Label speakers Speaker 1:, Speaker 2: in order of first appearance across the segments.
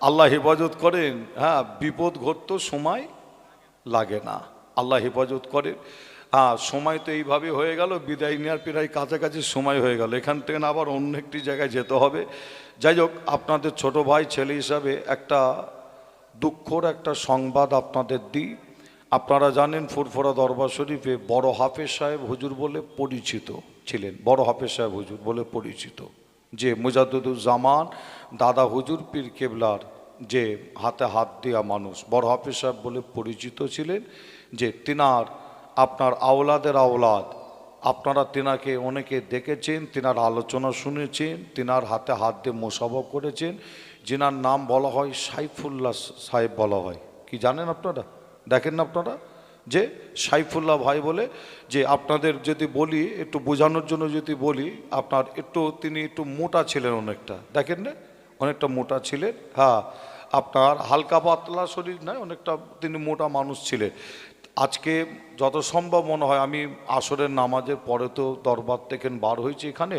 Speaker 1: আল্লাহ হেফাজত করেন। হ্যাঁ, বিপদ ঘটতো সময় লাগে না, আল্লাহ হেফাজত করেন। হ্যাঁ, সময় তো এইভাবে হয়ে গেল, বিদায় নেওয়ার প্রায় কাছাকাছি সময় হয়ে গেল, এখান থেকে আবার অন্য একটি জায়গায় যেতে হবে। যাই হোক, আপনাদের ছোট ভাই ছেলে হিসাবে একটা দুঃখর একটা সংবাদ আপনাদের দিই। আপনারা জানেন ফুরফুরা দরবার শরীফে বড় হাফেজ সাহেব হুজুর বলে পরিচিত ছিলেন, বড় হাফেজ সাহেব হুজুর বলে পরিচিত, যে মুজাদ্দিদুজ্জামান দাদা হুজুর পীর কেবলার যে হাতে হাত দেওয়া মানুষ, বড় হাফেজ সাহেব বলে পরিচিত ছিলেন। যে তিনার আপনার আওলাদের আওলাদ, আপনারা তিনাকে অনেকে দেখেছেন, তিনার আলোচনা শুনেছেন, তিনার হাতে হাত দিয়ে মোসাফা করেছেন। যিনার নাম বলা হয় সাইফুল্লাহ সাহেব বলা হয়, কি জানেন আপনারা? দেখেন না আপনারা যে সাইফুল্লাহ ভাই বলে, যে আপনাদের যদি বলি একটু বোঝানোর জন্য যদি বলি, আপনার একটু তিনি একটু মোটা ছিলেন, অনেকটা দেখেন না, অনেকটা মোটা ছিলেন। হ্যাঁ, আপনার হালকা পাতলা শরীর নয়, অনেকটা তিনি মোটা মানুষ ছিলেন। আজকে যত সম্ভব মনে হয়, আমি আসরের নামাজের পরে তো দরবার থেকে বার হয়েছি এখানে,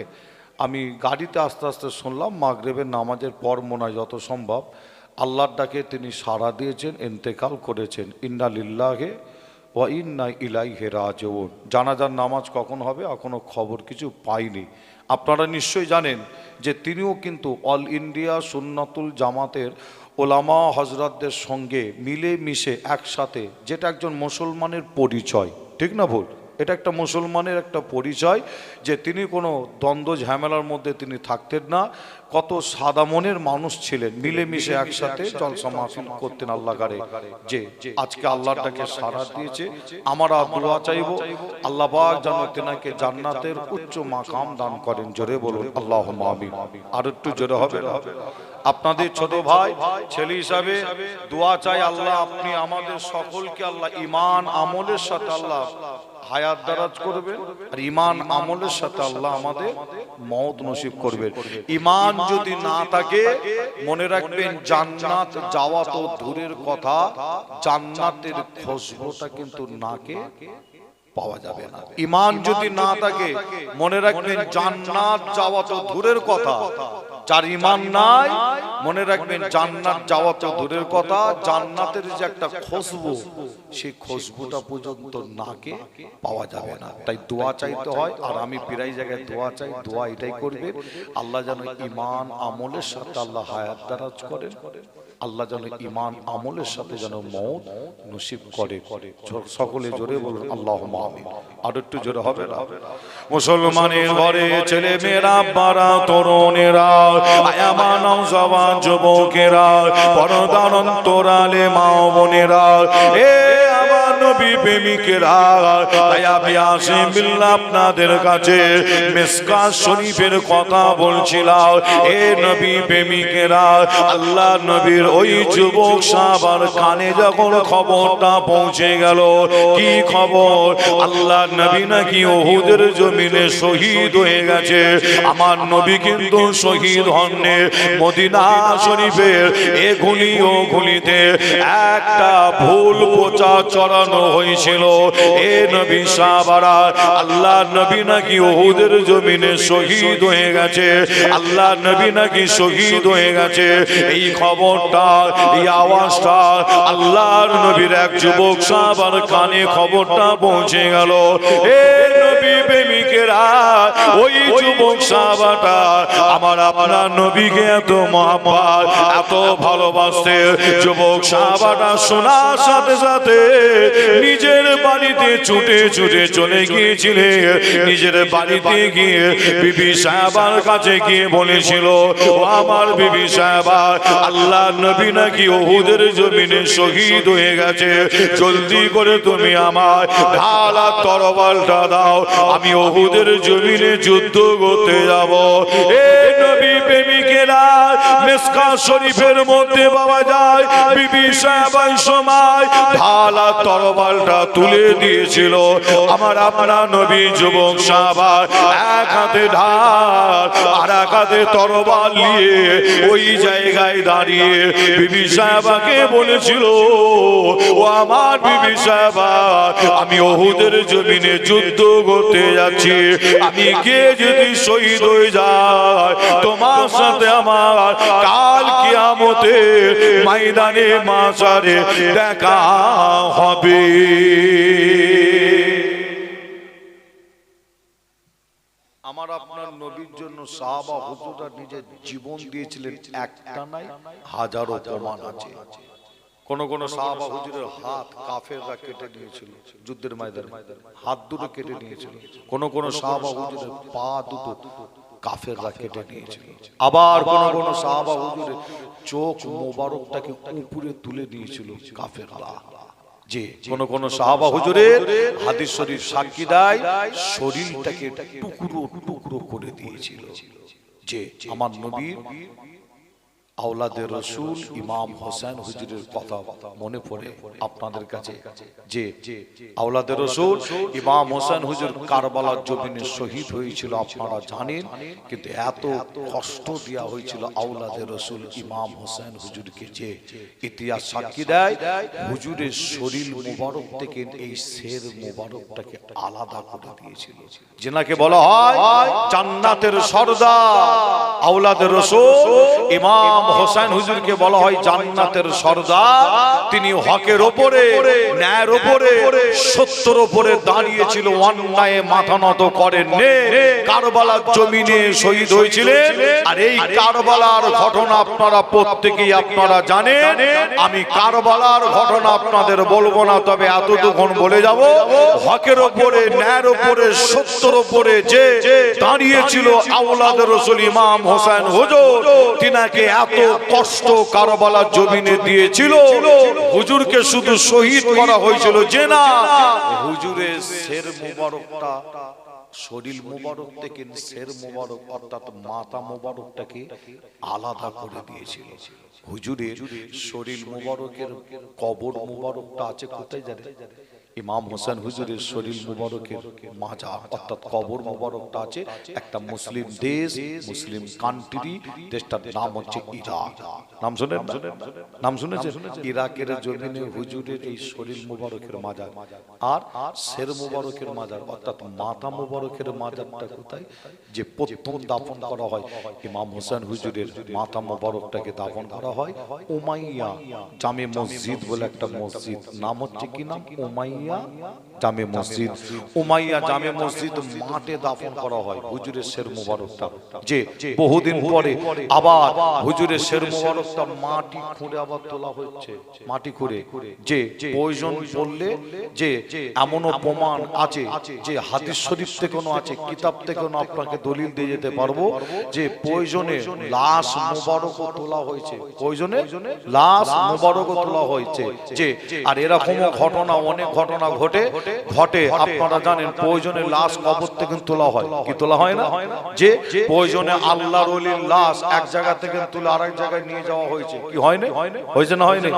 Speaker 1: আমি গাড়িতে আস্তে আস্তে শুনলাম মাগরিবের নামাজের পর মনে হয় যত সম্ভব আল্লাহর ডাকে তিনি সাড়া দিয়েছেন, ইন্তেকাল করেছেন। ইন্না লিল্লাহি ওয়া ইন্না ইলাইহি রাজিউন। জানাজার নামাজ কখন হবে এখনও খবর কিছু পাইনি। আপনারা নিশ্চয়ই জানেন যে তিনিও কিন্তু অল ইন্ডিয়া সুন্নাতুল জামাতের ওলামা হজরতদের সঙ্গে মিলে মিশে একসাথে, যেটা একজন মুসলমানের পরিচয়, ঠিক না ভুল? এটা একটা মুসলমানের একটা পরিচয়, যে তিনি কোনো দ্বন্দ্ব ঝামেলার মধ্যে তিনি থাকতেন না। কত সাদা মনের মানুষ ছিলেন, মিলেমিশে একসাথে জলসা মাহফিল করতেন আল্লাহ গারে। যে আজকে আল্লাহটাকে সাড়া দিয়েছে, আমরা দোয়া চাইব আল্লাহ পাক যেন তেনাকে জান্নাতের উচ্চ মাকাম দান করেন। জোরে বলুন আল্লাহুম্মা আমিন। আর একটু জোরে হবে না? আপনাদের ছোট ভাই ছেলে হিসাবে দোয়া চাই, আল্লাহ আপনি আমাদের সকলকে আল্লাহ ঈমান আমলের সাথে আল্লাহ হায়াত দারাজ করবেন, আর ঈমান আমলের সাথে আল্লাহ আমাদের মওত নসিব করবেন। ঈমান যদি না থাকে মনে রাখবেন জান্নাত যাওয়া তো দূরের কথা, জান্নাতের খুশবুটা কিন্তু নাকে পাওয়া যাবে না। ঈমান যদি না থাকে মনে রাখবেন জান্নাত যাওয়া তো দূরের কথা, যার ঈমান নাই মনে রাখবেন জান্নাত যাওয়া তো দূরের কথা, জান্নাতের যে একটা খুশবু সেই খুশবুটা পর্যন্ত নাকে পাওয়া যাবে না। তাই দোয়া চাইতে হয়, আর আমি প্রায় জায়গায় দোয়া চাই, দোয়া এটাই করবেন আল্লাহ যেন ঈমান আমলের সাথে আল্লাহ হায়াত দারাজ করেন, আল্লাহ যেন ঈমান আমলের সাথে যেন মওত নসিব করে। সকলে জোরে বলুন আল্লাহুম্মা আমিন। আর একটু জোরে হবে না? মুসলমানের ঘরে ছেলে মেয়েরা, বাড়া তরুণেরা, আয়ামা নওজওয়ান যুবকেরা, পর্দার অন্তরালে মা বোনেরা, এ আমার নবী প্রেমিকেরা, তাই আমি আসি বিল্লাহ আপনাদের কাছে মিসকাত শরীফের কথা বলছিলাম। এ নবী প্রেমিকেরা, আল্লাহ নবীর ওই যুবক সাহাবার কানে যখন খবরটা পৌঁছে গেল, কি খবর? আল্লাহ নবী নাকি উহুদের জমিনে শহীদ হয়ে গেছে। আমার নবী কিন্তু শহীদ হননি, মদিনা শরীফের এ গুলি ও গুলিতে একটা ভুল প্রচার চড়ানো হয়েছিল। এ নবী সাহাবারা, আল্লাহ নবী নাকি উহুদের জমিনে শহীদ হয়ে গেছে, আল্লাহ নবী নাকি শহীদ হয়ে গেছে। এই খবরটা, এই আওয়াজটা আল্লাহর নবীর এক যুবক সাহাবার কানে খবরটা পৌঁছে গেল। এ নবী প্রেমিকেরা, ওই যুবক সাহাবাটা আমার আপনার নবীকে এত মহব্বত, এত ভালোবাসতে, যুবক সাহাবাটা শোনার সাথে সাথে নিজের বাড়িতে ছুটে ছুটে চলে গিয়েছিলেন। নিজের বাড়িতে গিয়ে বিবি সাহেবার কাছে গিয়ে বলেছিল, ও আমার বিবি সাহেবা, আল্লাহ নবী নাকি উহুদের জমিনে শহীদ হয়ে গেছে, জলদি করে তুমি আমার ঢাল আর তরবারটা দাও, আমি উহুদের জমিনে যুদ্ধ করতে যাব। এ নবী প্রেমিকেরা, মিসকাত শরীফের মধ্যে পাওয়া যায় বিবি সাহেবার সময় ঢাল আর তরবারটা তুলে দিয়েছিল। আমার আপনার নবী যুবক সাহাবা এক হাতে ঢাল আর এক হাতে তরবাল নিয়ে ওই জায়গায় দাঁড়িয়ে বিবি সাহেবাকে বলেছিল, ও আমার বিবি সাহেবা, আমি উহুদের জমিনে যুদ্ধ করতে যাচ্ছি, আমি কে যদি শহীদ হয়ে যায় তোমার সাথে আমার কাল কিয়ামতে ময়দানে মাশারে দেখা হবে। আমার আপনার নবীর জন্য সাহাবা হুজুররা নিজের জীবন দিয়েছিলেন, একটা নাই হাজারো প্রমাণ আছে। কোন কোন সাহাবা হুজুরের হাত কাফেররা কেটে নিয়েছিল যুদ্ধের ময়দানে, হাত দুটো কেটে নিয়েছিল। কোন কোন সাহাবা হুজুরের পা দুটো কাফেররা কেটে নিয়েছিল। আবার কোন কোন সাহাবা হুজুরের চোখ মোবারকটাকে উপরে তুলে নিয়েছিল কাফেররা। যে কোন কোন সাহাবা হুজুরের হাদিস শরীফ সাক্ষী দেয় শরীরটাকে টুকরো টুকরো করে দিয়েছিল। যে আমার নবীর আওলাদে রসুল ইমাম হোসেন হুজুরের কথা মনে পড়ে আপনাদের কাছে, যে আওলাদে রসুল ইমাম হোসেন হুজুর কারবালার জমিনে শহীদ হয়েছিল আপনারা জানেন, কিন্তু এত কষ্ট দেওয়া হয়েছিল আওলাদে রসুল ইমাম হোসেন হুজুরকে যে ইতিহাস সাক্ষী দেয় হুজুরের শরীর মোবারক থেকে এই শের মোবারকটাকে আলাদা করে দিয়েছিল। যেনাকে বলা হয় জান্নাতের সরদার আওলাদে রসুল ইমাম হোসেন হুজুরকে বলা হয় জান্নাতের সরদার। তিনি হকের ওপরে, ন্যায়ের ওপরে, সত্যের ওপরে দাঁড়িয়েছিল, অন্যায়ে মাথা নত করেননি। কারবালার জমিনে শহীদ হয়েছিলেন। আর এই কারবালার ঘটনা আপনারা প্রত্যেকেই আপনারা জানেন। আমি কারবালার ঘটনা আপনাদের বলবো না, তবে এতটুকুন বলে যাব হকের ওপরে, ন্যায়ের ওপরে, সত্যের ওপরে যে দাঁড়িয়েছিল আওলাদে রাসূল ইমাম হোসেন হুজুর, তিনাকে এত কষ্ট কারবালার জমিনে দিয়েছিল। হুজুরকে শুধু শহীদ করা হয়েছিল যে না, হুজুরের শের মোবারকটা শরীর মোবারক থেকে শের মোবারক অর্থাৎ মাথা মোবারকটাকে আলাদা করে দিয়েছিল। হুজুরের শরীর মোবারকের কবর মোবারকটা আছে কোথায় জানেন? ইমাম হোসেন হুজুরের শরীর মুবারকের মাজার অর্থাৎ কবর মুবারকটা আছে একটা মুসলিম দেশ, মুসলিম কান্ট্রি, দেশটার নাম হচ্ছে ইরাক। নাম শুনেন? নাম শুনেছেন? ইরাকের জমিনে হুজুরের এই শরীর মুবারকের মাজার আর শের মুবারকের মাজার অর্থাৎ মাথা মুবারকের মাজারটা কোথায়? যে প্রথম দাফন করা হয় ইমাম হোসেন হুজুরের মাথা মুবারকটাকে দাফন করা হয় উমাইয়া জামে মসজিদ বলে একটা মসজিদ, নাম হচ্ছে কি নাম? উমাইয়া জামে মসজিদ। উমাইয়া জামে মসজিদ মাঠে দাফন করা হয় হুজুরের শের মুবারকটা। যে বহুদিন পরে আবার হুজুরের শের মুবারকটা মাটি খুঁড়ে আবার তোলা হচ্ছে, মাটি খুঁড়ে। যে প্রয়োজন বললে যে এমনও প্রমাণ আছে, যে হাদিস শরীফ থেকেও আছে, কিতাব থেকেও আপনাকে দলিল দিয়ে যেতে পারবো, যে প্রয়োজনে লাশ মুবারকও তোলা হয়েছে, প্রয়োজনে লাশ মুবারকও তোলা হয়েছে। যে আর এরকম ঘটনা, অনেক ঘটনা ঘটে ঘটে আপনারা জানেন। প্রয়োজনে লাশ কবর থেকে তোলা হয়, কি তোলা হয় না? যে প্রয়োজনে আল্লাহর ওলির লাশ এক জায়গা থেকে তুলে আরেক জায়গায় নিয়ে যাওয়া হয়েছে, কি হয়নি? হয়েছে না হয়নি?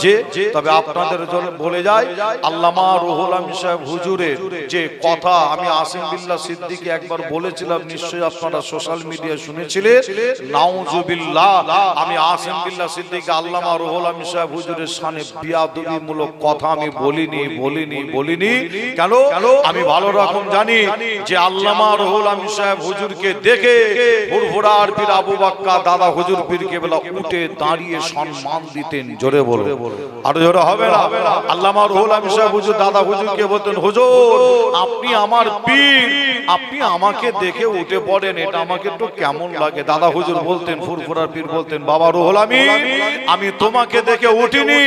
Speaker 1: যে তবে আপনাদের জন্য বলে যায় আল্লামা রুহুল আমিন সাহেব হুজুরের যে কথা আমি আসিম বিল্লাহ সিদ্দিকী একবার বলেছিলাম, নিশ্চয়ই আপনারা সোশ্যাল মিডিয়া শুনেছিলেন। নাউজুবিল্লাহ, আমি আসিম বিল্লাহ সিদ্দিকী আল্লামা রুহুল আমিন সাহেব হুজুরের শানে বিয়াদবিমূলক কথা আমি বলিনি। কেন? আমি ভালো রকম জানি যে আল্লামা রুহুল আমিন সাহেব হুজুরকে দেখে ফুরফুরার পীর আবু বাক্কা দাদা হুজুর পীরকে বলা উঠে দাঁড়িয়ে সম্মান দিতেন। জোরে বলো, আরো জোরে হবে না? আল্লামা রুহুল আমিন সাহেব হুজুর দাদা হুজুরকে বলতেন, হুজুর আপনি আমার পীর, আপনি আমাকে দেখে উঠে পড়েন, এটা আমাকে একটু কেমন লাগে। দাদা হুজুর বলতেন, ফুরফুরার পীর বলতেন, বাবা রুহুল আমিন আমি তোমাকে দেখে উঠিনি,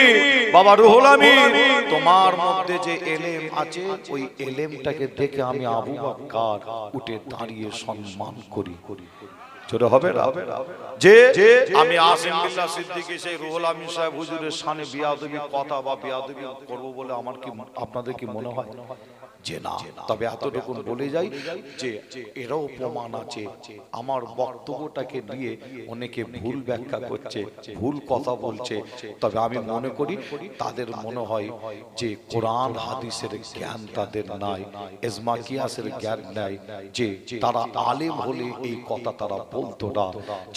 Speaker 1: বাবা রুহুল আমিন তোমার মধ্যে যে এলেম আছে ওই এলেমটাকে দেখে আমি আবু বাক্কার উঠে দাঁড়িয়ে সম্মান করি। ছোট হবে না? যে আমি আসিম বিল্লাহ সিদ্দিকী সেই রুহুল আমিন সাহেব হুজুরের শানে বিয়াদবি কথা বা বিয়াদবি করব বলে আমার কি আপনাদের কি মনে হয়? যে না। তবে এতটুকু বলে যাই যে এরাও প্রমাণ আছে। আমার বক্তব্যটাকে নিয়ে অনেকে ভুল ব্যাখ্যা করছে, ভুল কথা বলছে, তবে আমি মনে করি তাদের মনে হয় যে কোরআন হাদিসের জ্ঞান তাদের নাই, ইজমা কিয়াসের জ্ঞান নাই, যে তারা আলেম হলে এই কথা তারা বলতো না।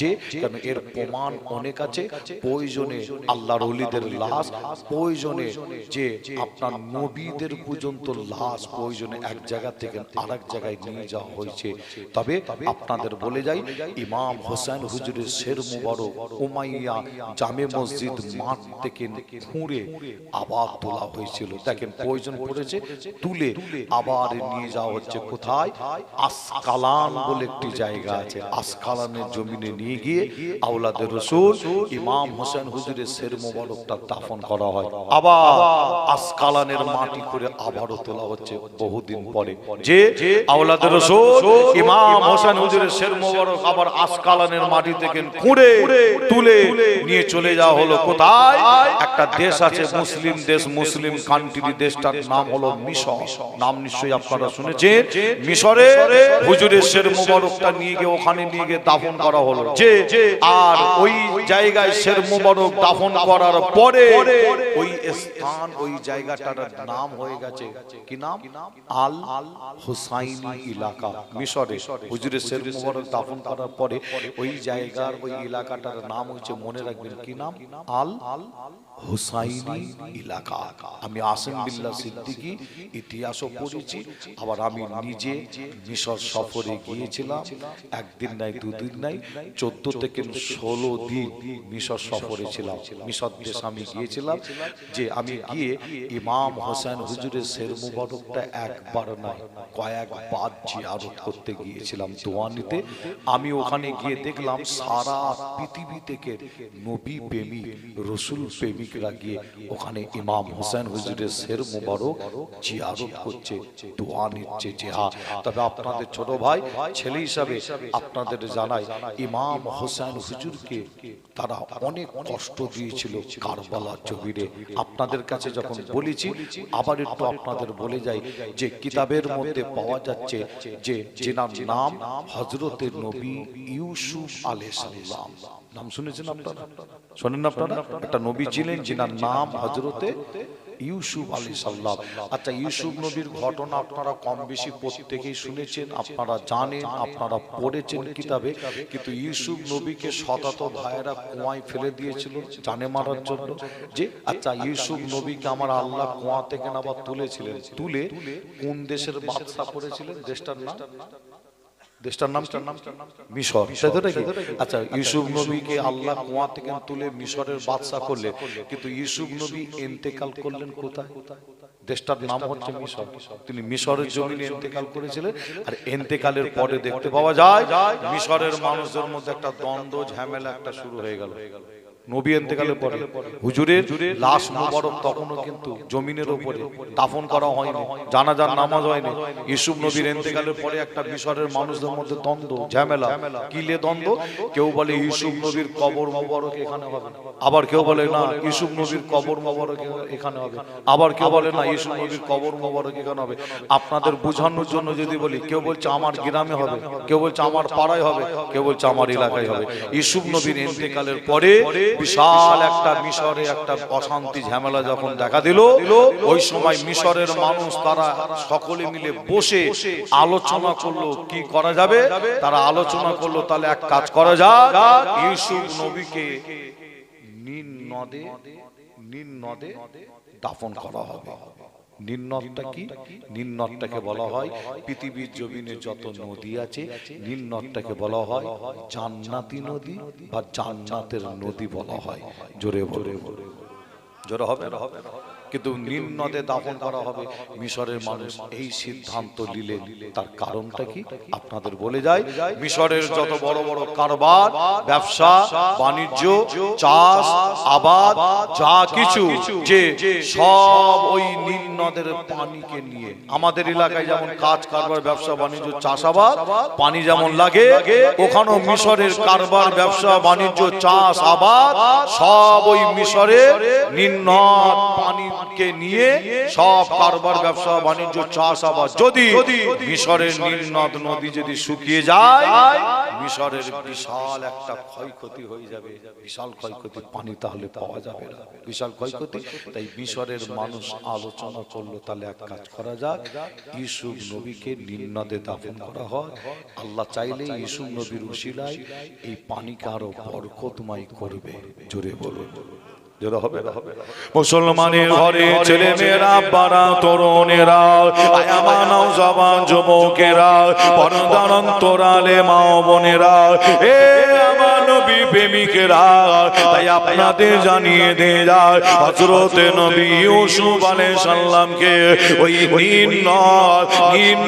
Speaker 1: যে কারণ এর প্রমাণ অনেক আছে। প্রয়োজনে আল্লাহর ওলিদের লাশ, প্রয়োজনে যে আপনার নবীদের পর্যন্ত লাশ প্রয়োজনে এক জায়গা থেকে আরেক জায়গায় নিয়ে যাওয়া হয়েছে। তবে আপনাদের বলে যাই, ইমাম হোসেন হুজুরের শের মুবারক উমাইয়া জামে মসজিদ মাঠ থেকে খুঁড়ে আবার তোলা হয়েছিল। দেখেন প্রয়োজন পড়েছে তুলে আবার নিয়ে যাওয়া হচ্ছে কোথায়? আসকালান বলে একটি জায়গা আছে, আসকালানের জমিনে নিয়ে গিয়ে আওলাদের রাসূল ইমাম হোসেন হুজুরের শের মুবারকটা দাফন করা হয়। আবার আসকালানের মাটি করে আবারও তোলা হচ্ছে বহুদিন পরে, যে আওলাদের রাসূল ইমাম হোসেন হুজুরের শের মুবারক আবার আসকালানের মাটি থেকে খুঁড়ে তুলে নিয়ে চলে যাওয়া হলো কোথায়? একটা দেশ আছে মুসলিম দেশ, মুসলিম কান্ট্রি, দেশটার নাম হলো মিশর। নাম নিশ্চয়ই আপনারা শুনেছেন। মিশরে হুজুরের শের মুবারকটা নিয়ে গিয়ে ওখানে নিয়ে গিয়ে দাফন করা হলো, যে আর ওই জায়গায় শের মুবারক দাফন করার পরে ওই স্থান, ওই জায়গাটার নাম হয়ে গেছে কি নাম? আল হুসাইনি এলাকা। মিশরে হুজুরের শের মুবারক দাফন করার পরে ওই জায়গার ওই এলাকাটার নাম হচ্ছে, মনে রাখবেন কি নাম? আল হুসাইনি এলাকা। আমি আসিম বিল্লাহ সিদ্দিকী ইতিহাসও পড়েছি, আবার আমি নিজে মিশর সফরে গিয়েছিলাম। একদিন নাই, দুদিন নাই, 14 থেকে 16 দিন মিশর সফরে ছিলাম। মিশর দেশ আমি গিয়েছিলাম, যে আমি গিয়ে ইমাম হোসেন হুজুরের শের মুবারকটা একবার নয় কয়েকবার জিয়ারত করতে গিয়েছিলাম, দোয়া নিতে। আমি ওখানে গিয়ে দেখলাম সারা পৃথিবী থেকে নবী প্রেমিক, রসুল প্রেমিকরা গিয়ে ওখানে ইমাম হোসেন হুজুরের শের মুবারক জিয়ারত করছে, দোয়া নিচ্ছে। যে হ্যাঁ, তবে আপনাদের ছোট ভাই ছেলে হিসাবে আপনাদের জানাই, ইমাম হোসেন হুজুরকে তারা অনেক কষ্ট দিয়েছিল কারবালার জমিনে। আপনাদের কাছে যখন বলেছি, আবার একটু আপনাদের বলে যাই, যে কিতাবের মধ্যে পাওয়া যাচ্ছে যে যেনার নাম হযরতে নবী ইউসুফ আলাইহিস সালাম। নাম শুনেছেন আপনারা? শোনেন আপনারা? একটা নবী ছিলেন যেনার নাম হযরতে ইউসুফ আলাইহিস সালাম। আচ্ছা, ইউসুফ নবীর ঘটনা আপনারা কম বেশি প্রত্যেকেই শুনেছেন, আপনারা জানেন, আপনারা পড়েছেন কিতাবে। কিন্তু ইউসুফ নবীকে শতাত ভাইয়েরা কুয়ায় ফেলে দিয়েছিল জানে মারার জন্য। যে আচ্ছা, ইউসুফ নবীকে আমার আল্লাহ কুয়া থেকে আবার তুলেছিলেন, তুলে কোন দেশের বাদশা করেছিলেন? দেশটার নাম মিশর। আচ্ছা, ইউসুফ নবীকে আল্লাহ কুয়া থেকে তুলে মিশরের বাদশা করলেন, কিন্তু ইউসুফ নবী ইন্তেকাল করলেন কোথায়? দেশটার নাম হচ্ছে মিশর। তিনি মিশরের জমিনে ইন্তেকাল করেছিলেন। আর ইন্তেকালের পরে দেখতে পাওয়া যায় মিশরের মানুষদের মধ্যে একটা দ্বন্দ্ব ঝামেলা একটা শুরু হয়ে গেল। নবী ইন্তেকালের পরে হুজুরের লাশ মুবারক তখনও কিন্তু জমিনের উপরে দাফন করা হয়নি, জানাজার নামাজ হয়নি। ইউসুফ নবীর ইন্তেকালের পরে একটা মিশরের মানুষদের মধ্যে দ্বন্দ্ব ঝামেলা। কিলে দ্বন্দ্ব? কেউ বলে ইউসুফ নবীর কবর মুবারক এখানে হবে, আবার কেউ বলে না ইউসুফ নবীর কবর মুবারক এখানে হবে, আবার কেউ বলে না ইউসুফ নবীর কবর মুবারক এখানে হবে। আপনাদের বোঝানোর জন্য যদি বলি, কেউ বলছে আমার গ্রামে হবে, কেউ বলছে আমার পাড়ায় হবে, কেউ বলছে আমার এলাকায় হবে। ইউসুফ নবীর ইন্তেকালের পরে বিশাল একটা মিশরে একটা অশান্তি ঝামেলা যখন দেখা দিল, ওই সময় মিশরের মানুষ তারা সকলে মিলে বসে আলোচনা করলো কি করা যাবে। তারা আলোচনা করলো তাহলে এক কাজ করা যাক, ইউসুফ নবীকে নীল নদে দাফন করা হবে। নীল নদটা কি? নীল নদটাকে বলা হয় পৃথিবীর জমিনে যত নদী আছে, নীল নদটাকে বলা হয় জান্নাতি নদী বা জান্নাতের নদী বলা হয়। জোরে জোরে হবে না? কিন্তু নীল নদে দাফন করা হবে। মিশরের মানুষ এই সিদ্ধান্ত নিলেন, তার কারণটা কি আপনাদের বলে যায়। মিশরের যত বড় বড় কারবার, ব্যবসা বাণিজ্য, চাষ আবাদ যা কিছু, যে সব ওই নীল নদের পানিকে নিয়ে। আমাদের এলাকায় যেমন কাজ কারবার, ব্যবসা বাণিজ্য, চাষাবাদ পানি যেমন লাগে, ওখানেও মিশরের কারবার, ব্যবসা বাণিজ্য, চাষ আবাদ সব ওই মিশরের নীল নদ পানি কে নিয়ে সব কারবার, ব্যবসা বাণিজ্য, চাষ আবাদ। যদি মিশরের নীল নদ নদী যদি শুকিয়ে যায়, মিশরের বিশাল একটা ক্ষয়ক্ষতি হয়ে যাবে, বিশাল ক্ষয়ক্ষতি, পানি তাহলে পাওয়া যাবে না, বিশাল ক্ষয়ক্ষতি। তাই মিশরের মানুষ আলোচনা করলো তাহলে এক কাজ করা যাক, ইউসুফ নবীকে নীল নদে দাফন করা হয়। আল্লাহ চাইলে ইউসুফ নবীর উসিলায় এই পানিকে আরো বরকতময় করবে। জোরে বলো। যেটা হবে মুসলমানের ঘরে ছেলে মেয়েরা বাড়া তরুণেরা আয়ামানাও জবান যুবকেরা পর্দার অন্তরালে মা বোনেরা এ আমার নবী প্রেমিকেরা তাই আপনাদের জানিয়ে দিয়ে যায় হযরতে নবী ইউসুফ আলাইহিস সালামকে ওই নীল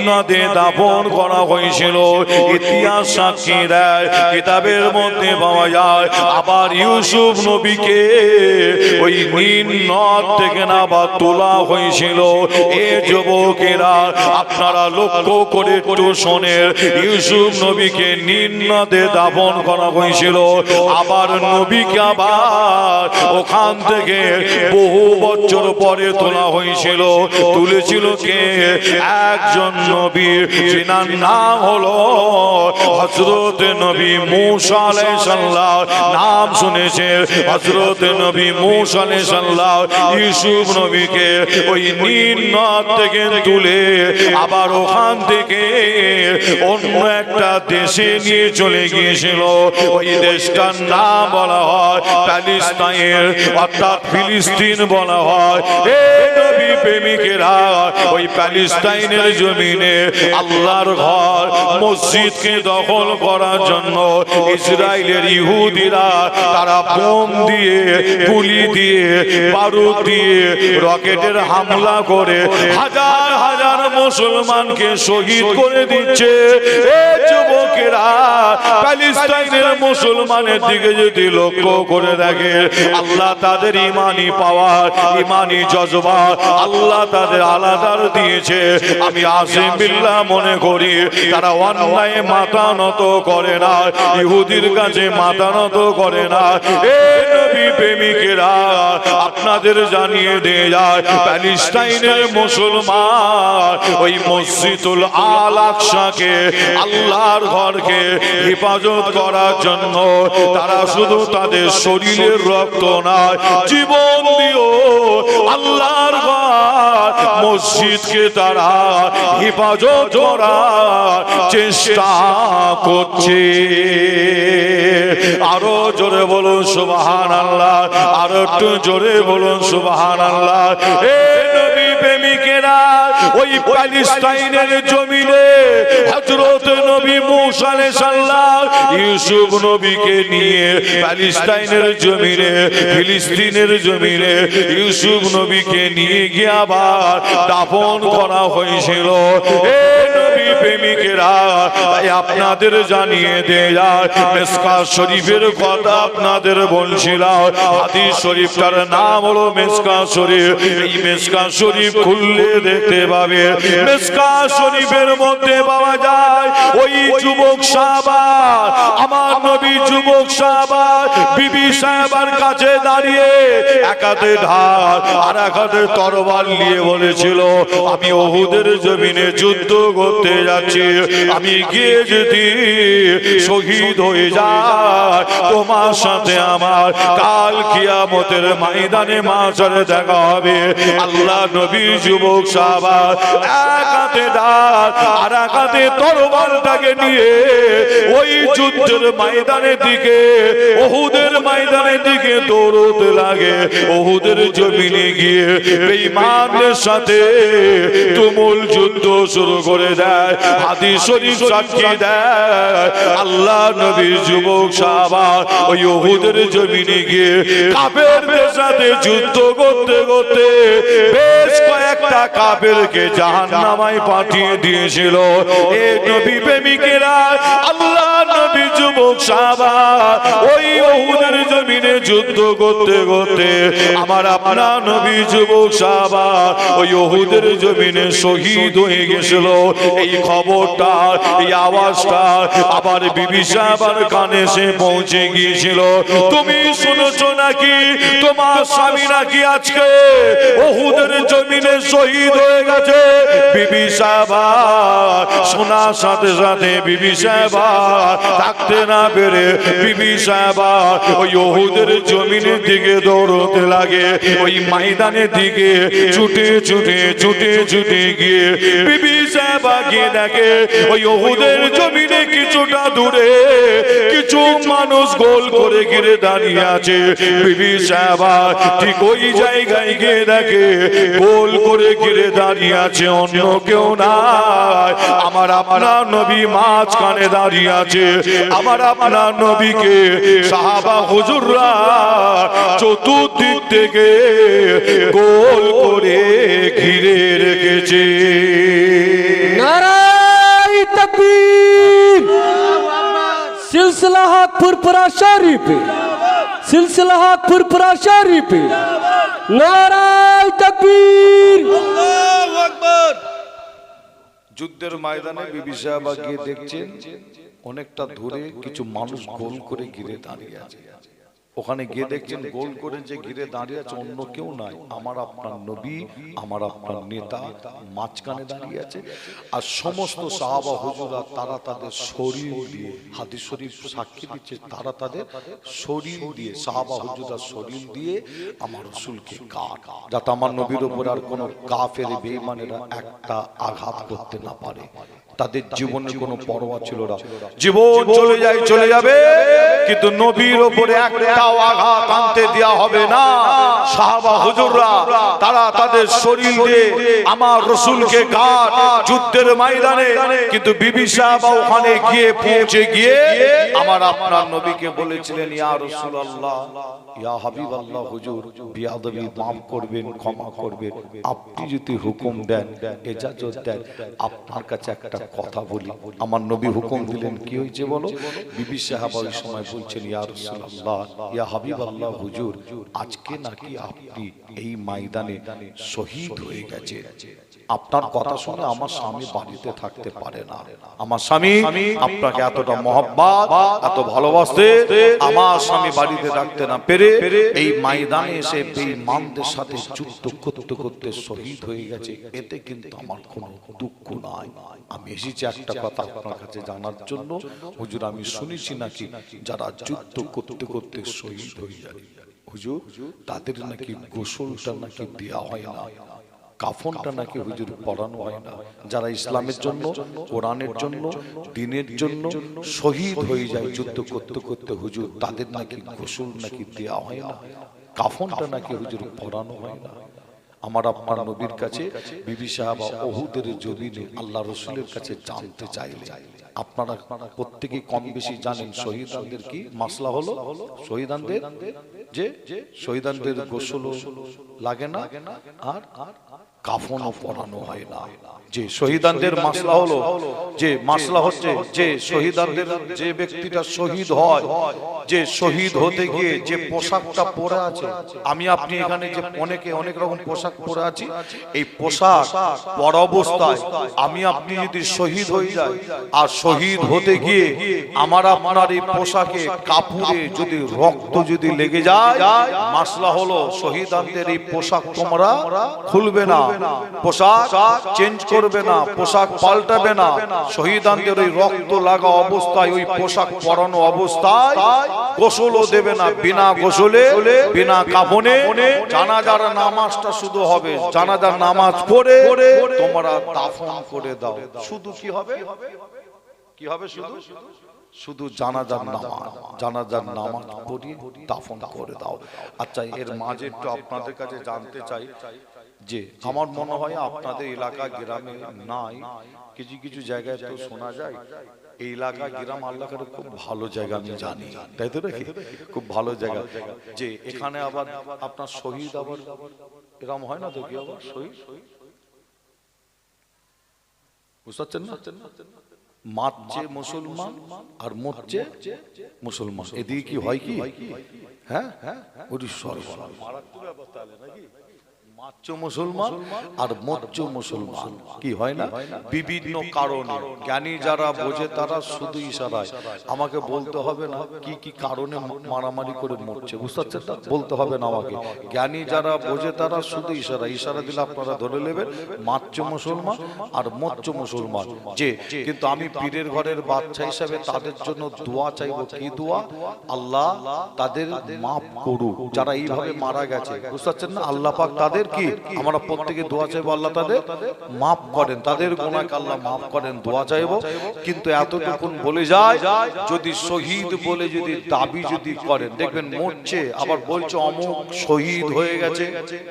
Speaker 1: নদে দাফন করা হয়েছিল। ইতিহাস সাক্ষী দেয়, কিতাবের মধ্যে পাওয়া যায় আবার ইউসুফ নবীকে ওই নীল নদ থেকে না বা তোলা হয়েছিল। এ যুবকেরা আপনারা লক্ষ্য করে একটু শোনেন, ইউসুফ নবীকে নীল নদে দাফন করা হয়েছিল, আবার নবীকে আবার ওখান থেকে বহু বছর পরে তোলা হয়েছিল। তুলেছিল কে? একজন নবী, যিনার নাম হলো হযরত নবী মূসা আলাইহিস সালাম। নাম শুনেছে হযরত নবী মূসা আলাইহিস সালাম ইউসুফ নবীকে ওই নীল নদ থেকে তুলে আবার ওখান থেকে অন্য একটা দেশে নিয়ে চলে গিয়েছিল। ওই দেশটার নাম বলা হয় প্যালেস্টাইন, অর্থাৎ ফিলিস্তিন বলা হয়। এই নবী প্রেমিকেরা ওই প্যালেস্টাইনের জমিনে আল্লাহর ঘর মসজিদকে দখল করার জন্য ইসরায়েলের ইহুদিরা তারা বোম দিয়ে, গুলি দিয়ে, বারুদ দিয়ে, রকেটের হামলা করে হাজার হাজার মুসলমানকে শহীদ করে দিচ্ছে। এই যুবকেরা প্যালেস্টাইনের মুসলমানের দিকে যদি লক্ষ্য করে দেখে, আল্লাহ তাদের ইমানি পাওয়ার, ইমানি জজবা আল্লাহ তাদের আলাদা দিয়েছে। আমি আসিম বিল্লাহ মনে করি তারা অন্যায় মাথা নত করে না, ইহুদির কাছে মাথা নত করে না। এই নবী প্রেমিকেরা আপনাদের জানিয়ে দিয়ে যায়, প্যালেস্টাইনের মুসলমান ওই মসজিদুল আল আকসাকে, আল্লাহর ঘরকে হেফাজত করার জন্য তারা শুধু তাদের শরীরের রক্ত নয়, জীবন দিও আল্লাহর ঘর মসজিদকে তারা হেফাজত করার চেষ্টা করছে। আরো জোরে বলুন সুবহানাল্লাহ, আরো একটু জোরে বলুন সুবহানাল্লাহ। এই নবী প্রেমিকেরা ওই প্যালেস্টাইনের জমিনে হযরত নবী মূসা আলাইহিস সালাম ইউসুফ নবীকে নিয়ে প্যালেস্টাইনের জমিনে, ফিলিস্তিনের জমিনে ইউসুফ নবীকে নিয়ে গিয়ে আবার দাফন করা হয়েছিল। এই নবী প্রেমিকেরা তাই আপনাদের জানিয়ে দেয়, মিশকাত শরীফের কথা আপনাদের বলছিলাম। হাদিস শরীফটার নাম হলো মিশকাত শরীফ। এই মিশকাত শরীফ খুললে দেখতে পাবে, মিশকাত শরীফের মধ্যে পাওয়া যায় ওই যুবক সাহাবা, আমার নবী যুবক সাহাবা বিবি সাহেবার কাছে দাঁড়িয়ে এক হাতে ঢাল আর এক হাতে তরবারি নিয়ে বলেছিল, আমি উহুদের জমিনে যুদ্ধ করতে যাচ্ছি, আমি গিয়ে যদি শহীদ হয়ে যায় তোমার সাথে আমার কাল কিয়ামতের ময়দানে মাশারে দেখা হবে। আল্লাহ নবী যুবক সাহাবা এক হাতে ঢাল আর এক হাতে তরবারটাকে নিয়ে ওই যুদ্ধের ময়দানের দিকে, উহুদের ময়দানের দিকে দৌড়তে লাগে। উহুদের জমিনে গিয়ে বেঈমানদের সাথে তুমুল যুদ্ধ শুরু করে দেয়। হাদিস শরীফ সাক্ষী দেয়, আল্লাহ নবীর যুবক সাহাবা ওই উহুদের জমিনে গিয়ে কাফেরদের সাথে যুদ্ধ করতে করতে বেশ কয়েকটা কাফেরকে জাহান্নামে পাঠিয়ে দিয়েছিল। এই নবী প্রেমিকেরা আল্লাহ নবী যুবক সাহাবা ওই উহুদের জমিনে যুদ্ধ করতে করতে আমার আপনার নবী যুবক সাহাবা ওই উহুদের জমিনে শহীদ হয়ে গেছিল। এই খবরটা, এই আওয়াজটা আবার বিবি সাহেবার কানে এসে পৌঁছে গিয়েছিল। তুমি শুনেছো নাকি তোমার স্বামী নাকি আজকে উহুদের জমিনে শহীদ হয়ে গেছে? বিবি সাহেবা শোনার সাথে সাথে বিবি সাহেবা থাকতে না পেরে বিবি সাহেবা ওই উহুদের জমিনের দিকে দৌড়তে লাগে। ওই ময়দানের দিকে ছুটে ছুটে ছুটে ছুটে গিয়ে বিবি সাহেবা গিয়ে দেখে ওই উহুদের জমিনে কিছুটা দূরে কিছু মানুষ গোল করে ঘিরে দাঁড়িয়ে আছে। বিবি সাহেবা ঠিক ওই জায়গায় গিয়ে দেখে গোল করে ঘিরে দাঁড়িয়ে আছে অন্য কেউ নাই, আমার আপনার নবী মাঝখানে দাঁড়িয়ে আছে। আমার আপনার নবীকে সাহাবা হুজুররা চতুর্দিক থেকে গোল করে ঘিরে রেখেছে।
Speaker 2: নারায়ে তাকবীর। সিলসিলা হক ফুরফুরা শরীফ, সিলসিলা হক ফুরফুরা শরীফ। নারায়ে তাকবীর।
Speaker 1: আল্লাহু আকবার। যুদ্ধের ময়দানে বিবি সাহেবা গিয়ে দেখছেন অনেকটা দূরে কিছু মানুষ গোল করে ঘিরে দাঁড়িয়ে আছে। ওখানে গিয়ে দেখছেন গোল করে যে ঘিরে দাঁড়িয়ে আছে অন্য কেউ নাই, আমার আপনার নবী, আমার আপনার নেতা মাঝখানে দাঁড়িয়ে আছে। আর সমস্ত সাহাবা হুজুরা তারা তাদের শরীর দিয়ে, হাদিস শরীফ সাক্ষী দিচ্ছে, তারা তাদের শরীর দিয়ে, সাহাবা হুজুরা শরীর দিয়ে আমার রাসূলকে কাট, যাতে আমার নবীর উপর আর কোনো কাফের বেঈমানেরা একটা আঘাত করতে না পারে। তাদের জীবনের কোনো পরোয়া ছিল না, জীবন চলে যায় চলে যাবে, কিন্তু নবীর উপরে একটাও আঘাত আনতে দেওয়া হবে না। সাহাবা হুজুররা তারা তাদের শরীর দিয়ে আমার রাসূলকে কাট যুদ্ধের ময়দানে, কিন্তু বিবি সাহেবা ওখানে গিয়ে পৌঁছে গিয়ে আমার আপনার নবীকে বলেছিলেন, ইয়া রাসূলুল্লাহ, ইয়া হাবিবাল্লাহ, হুজুর বিয়াদবি মাফ করবেন, ক্ষমা করবেন, আপনি যদি হুকুম দেন, ইজাজত দেন, আপনার কাছে একটা কথা বলি। আমার নবী হুকুম দিলেন, কি হয়েছে বলো? বিবি সাহেবা ওই সময় বলছেন, ইয়া রাসূলুল্লাহ, ইয়া হাবিবাল্লাহ, হুজুর আজকে নাকি আপনি এই ময়দানে শহীদ হয়ে গেছে। আপনার কথা শুনে আমার স্বামী বাড়িতে থাকতে পারে না। আমার স্বামী আপনাকে এতটা মহব্বত, এত ভালোবাসতে, আমার স্বামী বাড়িতে থাকতে না পেরে এই ময়দানে এসে বেঈমানদের সাথে যুদ্ধ করতে করতে শহীদ হয়ে গেছে। এতে কিন্তু আমার কোনো দুঃখ নাই। আমি এসেছি একটা কথা আপনার কাছে জানার জন্য, হুজুর আমি শুনেছি নাকি যারা যুদ্ধ করতে করতে শহীদ হয়ে যায় হুজুর, তাদের নাকি গোসলটা নাকি দেওয়া হয় না, কাফনটা নাকি হুজুর পরানো হয় না। যারা ইসলামের জন্য, কোরআনের জন্য, দ্বীনের জন্য শহীদ হয়ে যায় যুদ্ধ করতে করতে হুজুর, তাদের নাকি গোসল নাকি দেওয়া হয় না, কাফনটা নাকি হুজুর পরানো হয় না। আমার আপনার নবীর কাছে বিবি সাহেবা উহুদের জমিনে আল্লাহ রাসূলের কাছে জানতে চাইলে, আপনারা প্রত্যেকেই কম বেশি জানেন শহীদানদের কি মাসলা হলো। শহীদানদের যে শহীদানদের গোসল লাগে না আর কাফনও পরানো হয় না। যে শহীদানদের মাসলা হলো, যে মাসলা হচ্ছে যে শহীদানদের, যে ব্যক্তিটা শহীদ হয়, যে শহীদ হতে গিয়ে যে পোশাকটা পরে আছে, আমি আপনি এখানে যে অনেকে অনেক রকম পোশাক পরে আছি, এই পোশাক পরা অবস্থায় আমি আপনি যদি শহীদ হয়ে যাই আর শহীদ হতে গিয়ে আমার আপনার এই পোশাকে কাপড়ে যদি রক্ত যদি লেগে যায়, মাসলা হলো শহীদানদের এই পোশাক তোমরা খুলবে না, পোশাক চেঞ্জ করবে না, পোশাক পাল্টাবে না। শহীদানদের ওই রক্ত লাগা অবস্থায়, ওই পোশাক পরানো অবস্থায় গোসলও দেবে না। বিনা গোসলে, বিনা কাফনে জানাজার নামাজটা শুধু হবে, জানাজার নামাজ পড়ে তোমরা দাফন করে দাও। শুধু কি হবে, কি হবে? শুধু শুধু জানাজার নামাজ, জানাজার নামাজ পড়িয়ে দাফন করে দাও। আচ্ছা, এর মাঝে একটু আপনাদের কাছে জানতে চাই যে আমার মনে হয় আপনাদের এলাকা গ্রামে নাই, কিছু কিছু জায়গায় তো শোনা যায় এই এলাকা গ্রাম আল্লাহর খুব ভালো জায়গা, আমি জানি, তাই তো নাকি? খুব ভালো জায়গা, যে এখানে আবার আপনার শহীদ আবার এরকম হয় না তো, কি আবার শহীদ বুঝতে পারছেন না? মারছে মুসলমান আর মরছে মুসলমান, এদিকে কি হয় কি? হ্যাঁ, ওই সর্বনাশ, মারাত্মক ব্যাপার তাহলে নাকি? মারছ মুসলমান আর মরছ মুসলমান, কি হয় না? বিভিন্ন কারণে। জ্ঞানী যারা বোঝে তারা শুধু ইশারায়, আমাকে বলতে হবে না কি কি কারণে মারামারি করে মরছে, বুঝতে পারছেন না? বলতে হবে না আমাকে। জ্ঞানী যারা বোঝে তারা শুধু ইশারা, ইশারা দিলে আপনারা ধরে নেবেন মারছ মুসলমান আর মরছ মুসলমান। যে কিন্তু আমি পীরের ঘরের বাচ্চা হিসাবে তাদের জন্য দোয়া চাইবো। কি দোয়া? আল্লাহ তাদের মাফ করুক, যারা এইভাবে মারা গেছে, বুঝতে পারছেন না? আল্লাহ পাক তাদের কি আমরা প্রত্যেকে দোয়া চাইবো আল্লাহ তাদের মাফ করেন, তাদের গুনাহকে আল্লাহ মাফ করেন, দোয়া চাইবো। কিন্তু এতটুকুন বলে যায়, যদি শহীদ বলে যদি দাবি যদি করেন, দেখবেন মরছে আবার বলছে অমুক শহীদ হয়ে গেছে,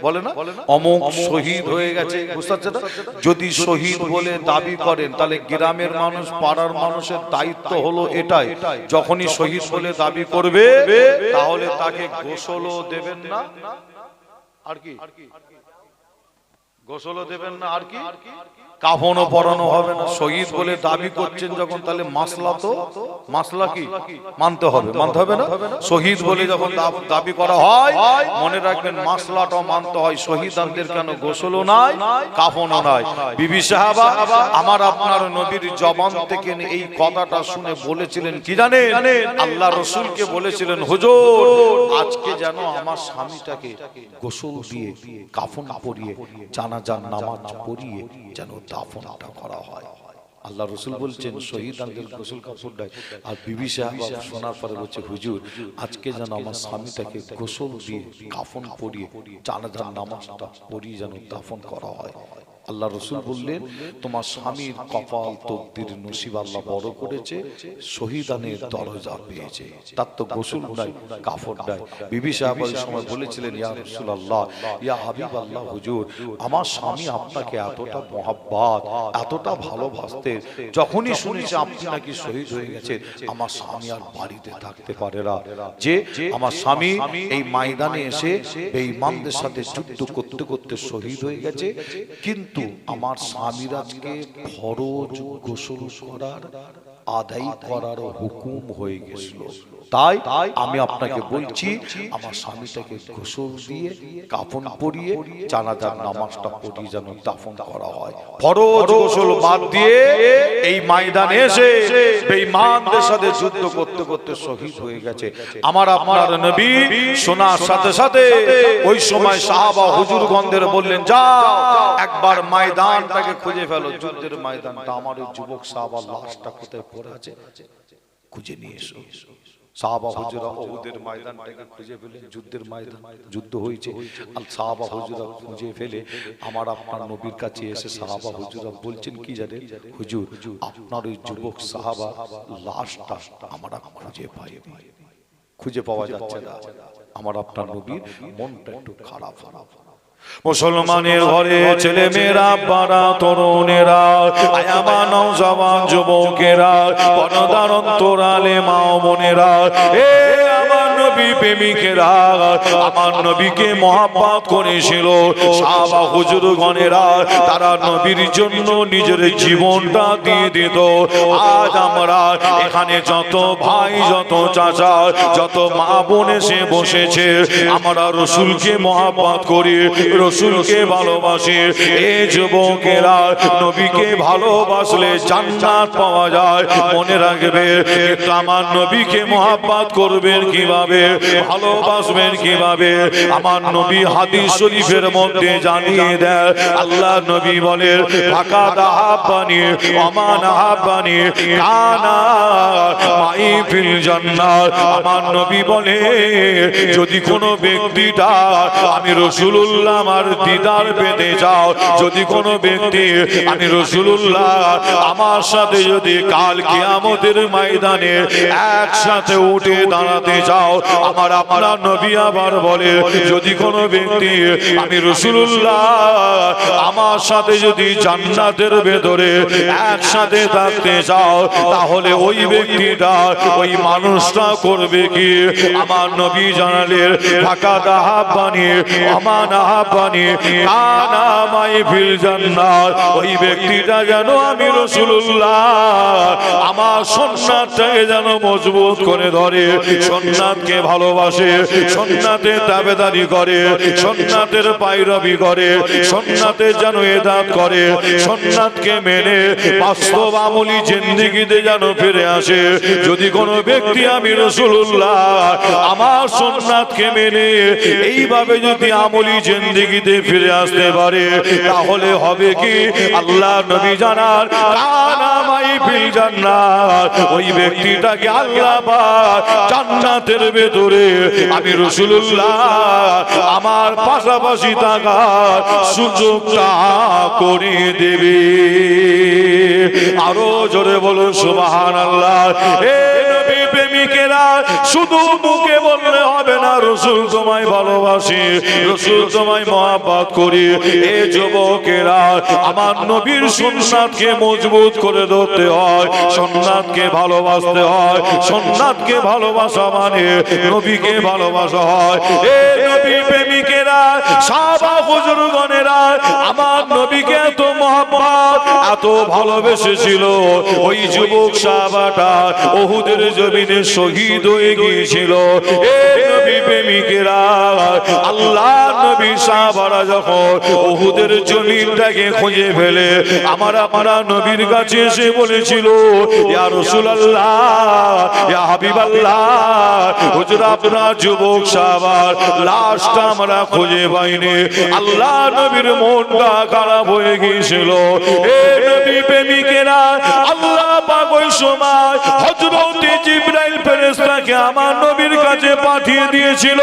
Speaker 1: বলে না অমুক শহীদ হয়ে গেছে, বুঝতে পারছেন না? যদি শহীদ বলে দাবি করেন তাহলে গ্রামের মানুষ পাড়ার মানুষের দায়িত্ব হলো এটাই, যখনই শহীদ বলে দাবি করবে তাহলে তাকে গোসলও দেবেন না, আর কি গোসলও দেবেন না, আর কি কাফনও পরানো হবে না। শহীদ বলে দাবি করছেন যখন, তাহলে মাসলা তো মাসলা কি মানতে হবে, মানতে হবে না? শহীদ বলে যখন দাবি করা হয়, মনে রাখবেন মাসলাটাও মানতে হয়। শহীদানদের কেন গোসলও নাই, কাফনও নাই। বিবি সাহাবা আমার আপনার নবীর জবান থেকে এই কথাটা শুনে বলেছিলেন কি জানেন? আল্লাহ রসুলকে বলেছিলেন, হুজুর আজকে যেন আমার স্বামীটাকে গোসল দিয়ে কাফন পরিয়ে জানাজার নামাজ পড়িয়ে যেন দাফনটা করা হয়। আল্লাহ রসুল বলছেন শহীদানদের গোসল কাপড় দেয়। আর বিবি সাহাবা শোনার পরে বলছে, হুজুর আজকে যেন আমার স্বামীটাকে গোসল দিয়ে কাফন পরিয়ে জানাজার নামাজটা পড়িয়ে যেন দাফন করা হয়। আল্লাহ রসুল বললেন, তোমার স্বামীর কপাল তকদির নসিব আল্লাহ বড় করেছে, শহীদানের দরজা পেয়েছে, তার তো গোসল নাই কাফন নাই। বিবি সাহাবা ওই সময় বলেছিলেন, ইয়া রাসূলুল্লাহ, ইয়া হাবিবাল্লাহ, হুজুর আমার স্বামী আপনাকে এতটা মহাব্বত এতটা ভালোবাসতেন, যখনই শুনেছে আপনি নাকি শহীদ হয়ে গেছে, আমার স্বামী আর বাড়িতে থাকতে পারে না, যে আমার স্বামী এই ময়দানে এসে বেঈমানদের সাথে যুদ্ধ করতে করতে শহীদ হয়ে গেছে, কিন্তু আমার স্বামীর আজকে ফরজ গোসল করার আদায় করার হুকুম হয়ে গেছিল, তাই আমি আপনাকে বলছি আমার স্বামীটাকে গোসল দিয়ে কাফন পরিয়ে জানাজার নামাজটা পড়িয়ে যেন দাফন করা হয়। ফরজ গোসল বাদ দিয়ে এই ময়দানে এসে বেঈমানদের সাথে যুদ্ধ করতে করতে শহীদ হয়ে গেছে আমার আপনার নবী। শোনার সাথে সাথে ওই সময় সাহাবা হুজুরগণদের বললেন, যাও একবার ময়দানটাকে খুঁজে ফেলো, যুদ্ধের ময়দানটা, আমার ওই যুবক সাহাবার লাশটা কোথায় পড়ে আছে খুঁজে নিয়ে এসো। সাহাবা হুজুরা উহুদের ময়দানটাকে খুঁজে ফেলেন, যুদ্ধের ময়দান, যুদ্ধ হয়েছে। আর সাহাবা হুজুরা খুঁজে ফেলে আমার আপনার নবীর কাছে এসে সাহাবা হুজুরা বলছেন কি জানেন, হুজুর আপনার ওই যুবক সাহাবা লাশটা আমরা খুঁজে পাই, খুঁজে পাওয়া যাচ্ছে না। আমার আপনার নবীর মনটা একটু খারাপ। মুসলমানের ঘরে ছেলে মেয়েরা, বাড়া তরুণেরা, আয়ামা নওজওয়ান যুবকেরা, পর্দার অন্তরালে মা ও বোনেরা, এ আমার নবী প্রেমিকেরা, আমার নবীকে মহব্বত করেছিল সাহাবা হুজুরগণেরা, তারা নবীর জন্য নিজের জীবনটা দিয়ে দিত। আজ আমরা এখানে যত ভাই, যত চাচা, যত মা বোন এসে বসেছে, আমরা রসুলকে মহব্বত করি, রসুলকে ভালোবাসি। এ যুবকেরা, নবীকে ভালোবাসলে জান্নাত পাওয়া যায়, মনে রাখবে। কিন্তু আমার নবীকে মহব্বত করবেন কিভাবে, ভালোবাসবেন কিভাবে? আমার নবী হাদিস শরীফের মধ্যে জানিয়ে দেয়, আল্লাহ নবী বলেন, ফাকাদ আহাব্বানি ওমান আহাব্বানি কানা মাই ফিল জান্নাত। আমার নবী বলে, যদি কোনো ব্যক্তিটা আমি রাসূলুল্লাহ আমার দিদার পেতে চাও, যদি কোনো ব্যক্তি আমি রাসূলুল্লাহ আমার সাথে যদি কাল কিয়ামতের ময়দানে একসাথে উঠে দাঁড়াতে চাও, আমার আপনার নবী আবার বলে, যদি কোনো ব্যক্তি আমি রাসূলুল্লাহ আমার সাথে যদি জান্নাতের ভেতরে একসাথে থাকতে চাও, তাহলে ওই ব্যক্তিটা, ওই মানুষটা করবে কি? আমার নবী জানালেন, ফাকাদ আহাব্বানি ওমান আহাব্বানি কানা মাই ফিল জান্নাত। ওই ব্যক্তিটা যেন আমি রাসূলুল্লাহ আমার সুন্নাতটাকে যেন মজবুত করে ধরে, সুন্নাতকে ভালোবাসে, সুন্নাতের তাবেদারি করে, সুন্নাতের পায়রাবি করে, সুন্নাতের যেন ইতাআত করে, সুন্নাতকে মেনে বাস্তব আমলি জিন্দেগিতে যেন ফিরে আসে। যদি কোনো ব্যক্তি আমি রাসূলুল্লাহ আমার সুন্নাতকে মেনে এইভাবে যদি আমলি জিন্দেগিতে ফিরে আসতে পারে, তাহলে হবে কি? আল্লাহ নবী জানান, কানা মাই ফিল জান্নাত। ওই ব্যক্তিটাকে আল্লাহ পাক জান্নাতের ভেতরে আমি রাসূলুল্লাহ আমার পাশাপাশি থাকার সুযোগটা করে দেবে। আরো জোরে বলুন সুবহানাল্লাহ। এ নবী প্রেমিকেরা শুধু মুখে বললে হবে না রাসূল তোমায় ভালোবাসি, রাসূল তোমায় মহব্বত করি। এ যুবকেরা আমার নবীর সুন্নাতকে মজবুত করে ধরতে হয়, সুন্নাতকে ভালোবাসতে হয়। সুন্নাতকে ভালোবাসা মানে নবীকে ভালোবাসা হয়। এ নবী প্রেমিকেরা সাহাবা হুজুরগণেরা আমার নবীকে এত মহব্বত এত ভালোবেসেছিল, ওই যুবক সাহাবাটা উহুদের জমিনে শহীদ হয়ে গিয়েছিল। এ নবী প্রেমিকেরা আল্লাহ নবী সাহাবারা যখন উহুদের জমিনটাকে খুঁজে ফেলে আমার নবীর কাছে এসে বলেছিল, ইয়া রাসূলুল্লাহ, ইয়া হাবিবাল্লাহ, হুজুর আপনার যুবক সাহাবার লাশটা আমরা খুঁজে পাইনি। আল্লাহ নবীর মনটা খারাপ হয়ে গিয়েছিল। এ নবী প্রেমিকেরা আল্লাহ পাক ওই সময় হযরত জিবরাইল ফেরেশতাকে আমার নবীর কাছে পাঠিয়ে দিয়েছিল।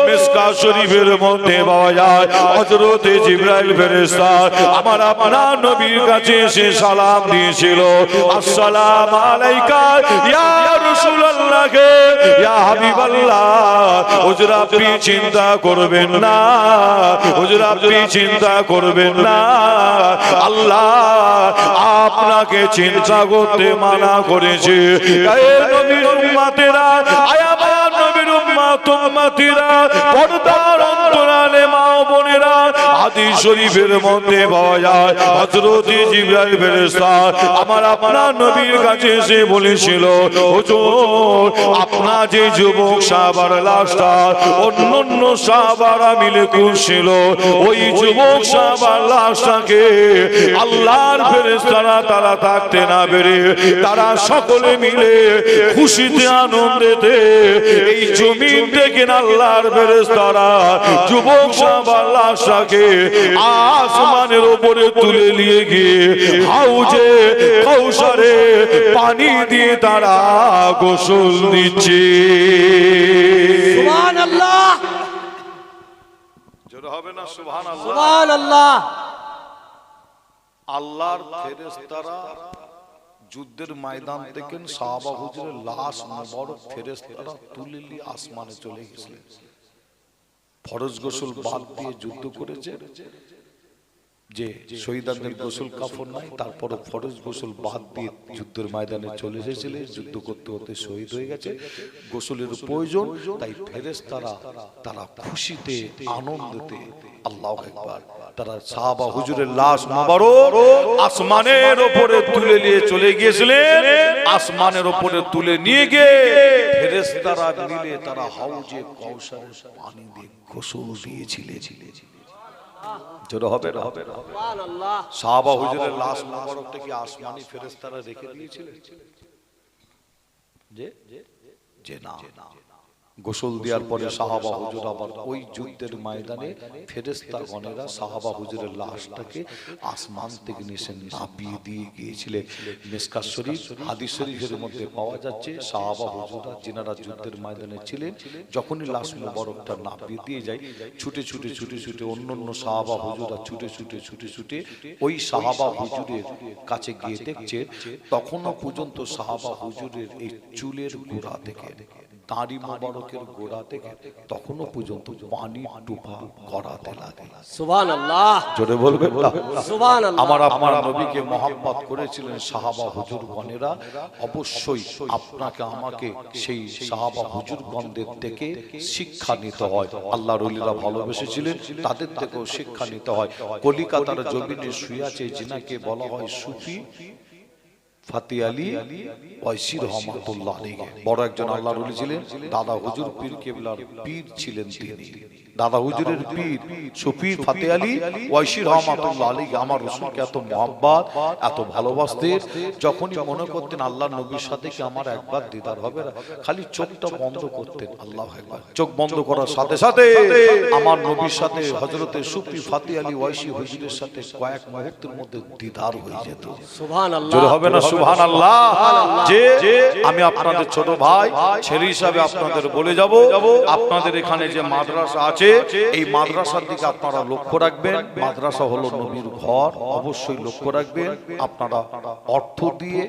Speaker 1: মিসকাত শরীফের মধ্যে পাওয়া যায় হযরত জিবরাইল ফেরেশতা আমার আপনার নবীর কাছে এসে সালাম দিয়েছিল, আসসালামু আলাইকা ইয়া রাসূলুল্লাহ, ইয়া হাবিবাল্লাহ। হুজুর আপনি চিন্তা করবেন না, হুজুর আপনি চিন্তা করবেন না, আল্লাহ আপনাকে চিন্তা করতে মানা করেছে। এ নবীর উম্মতেরা, আয় আমার নবীর উম্মত উম্মতিরা, পর্দার অন্তরালে মা ও বোনেরা, হাদিস শরীফের মধ্যে পাওয়া যায় হযরত জিবরাইল ফেরেশতা আমার আপনার নবীর কাছে এসে বলেছিল, হুজুর আপনার যে যুবক সাহাবার লাশটা অন্যান্য সাহাবারা মিলে খুঁজছিল, ওই যুবক সাহাবার লাশটাকে আল্লাহর ফেরেশতারা তারা থাকতে না পেরে তারা সকলে মিলে খুশিতে আনন্দেতে এই জমিন থেকে আল্লাহর ফেরেশতারা যুবক সাহাবার লাশটাকে আসমানের উপরে তুলে নিয়ে গিয়ে হাউজে কাউসারে পানি দিয়ে তারা গোসল দিচ্ছে।
Speaker 2: সুবহানাল্লাহ,
Speaker 1: জোরে হবে না সুবহানাল্লাহ।
Speaker 2: সুবহানাল্লাহ।
Speaker 1: আল্লাহর ফেরেশতারা যুদ্ধের ময়দান থেকে সাহাবা হুজুরের লাশ মুবারক ফেরেশতারা তুলে নিয়ে আসমানে চলে গেছিলেন। ফরজ গোসল বাদ দিয়ে যুদ্ধ করেছে, যে শহীদদের গোসল কাফন নাই, তারপর ফরজ গোসল বাদ দিয়ে যুদ্ধের ময়দানে চলে এসেছিলেন। যুদ্ধ করতে করতে শহীদ হয়ে গেছে, গোসলের প্রয়োজন, তাই ফেরেশতারা তারা খুশিতে আনন্দেতে আল্লাহু আকবার তারা সাহাবা হুজুরের লাশ মুবারক আসমানের উপরে তুলে নিয়ে চলে গিয়েছিলেন। আসমানের উপরে তুলে নিয়ে গিয়ে ফেরেশতারা মিলে তারা হাউজে কাউসারের পানি দিয়ে গোসল দিয়েছিলেন। জোরে হবে না?
Speaker 2: সুবহানাল্লাহ।
Speaker 1: সাহাবা হুজুরের লাশ মুবারকটা কি আসমানি ফেরেশতারা রেখে দিয়েছিলেন? যে না, গোসল দেওয়ার পরে সাহাবা হুজুর আবার ওই যুদ্ধের ময়দানে ফেরেশতাগণেরা সাহাবা হুজুরের লাশটাকে আসমান থেকে নিচে নামিয়ে দিয়ে গিয়েছিলেন। মিসকাত শরীফ হাদিস শরীফের মধ্যে পাওয়া যাচ্ছে সাহাবা হুজুররা যিনারা যুদ্ধের ময়দানে ছিলেন যখনই লাশ মুবারকটা নামিয়ে দিয়ে যায়, ছুটে ছুটে ছুটে ছুটে অন্যান্য সাহাবা হুজুররা ছুটে ছুটে ছুটে ছুটে ওই সাহাবা হুজুরের কাছে গিয়ে দেখছে তখনও পর্যন্ত সাহাবা হুজুরের এই চুলের গোড়া থেকে দাড়ি মুবারকের গোড়া থেকে তখনও পর্যন্ত পানি টুপা করাতে লাগে।
Speaker 2: সুবহানাল্লাহ,
Speaker 1: জোরে বলবেন না?
Speaker 2: সুবহানাল্লাহ।
Speaker 1: আমার আপনার নবীকে মহব্বত করেছিলেন সাহাবা হুজুরগণেরা, অবশ্যই আপনাকে আমাকে সেই সাহাবা হুজুরগণদের থেকে শিক্ষা নিতে হয়। আল্লাহর ওলিরা ভালোবেসেছিলেন, তাদের থেকেও শিক্ষা নিতে হয়। কলিকাতার জমিনে শুয়ে আছে যিনাকে বলা হয় সুফি ফাতি আলী ওয়াইসি রহমাতুল্লাহ আলাইহি, বড় একজন আল্লাহর ওলি ছিলেন। দাদা হুজুর পীর কেবলার পীর ছিলেন তিনি। দাদা হুজুরের পীর সুফি ফাতি আলী ওয়াইসি রহমাতুল্লাহ আলাইহি আমার রাসূলকে এত মহব্বত এত ভালোবাসতেন, যখনই মনে করতেন আল্লাহর নবীর সাথে কি আমার একবার দিদার হবে না, খালি চোখটা বন্ধ করতেন, আল্লাহু আকবার, চোখ বন্ধ করার সাথে সাথে আমার নবীর সাথে হযরতে সুফি ফাতি আলী ওয়াইসি হুজুরের সাথে কয়েক মুহূর্তের মধ্যে দিদার হয়ে যেত।
Speaker 2: সুবহানাল্লাহ,
Speaker 1: জোরে হবে না সুবহানাল্লাহ? যে আমি আপনাদের ছোট ভাই ছেলে হিসাবে আপনাদের বলে যাব, আপনাদের এখানে যে মাদ্রাসা আছে আছে, এই মাদ্রাসার দিকে আপনারা লক্ষ্য রাখবেন। মাদ্রাসা হলো নবীর ঘর, অবশ্যই লক্ষ্য রাখবেন। আপনারা অর্থ দিয়ে,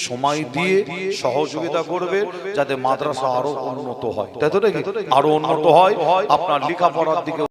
Speaker 1: সময় দিয়ে সহযোগিতা করবেন, যাতে মাদ্রাসা আরো উন্নত হয়। তাই তো নাকি? আরো উন্নত হয়, আপনার লেখাপড়ার দিকে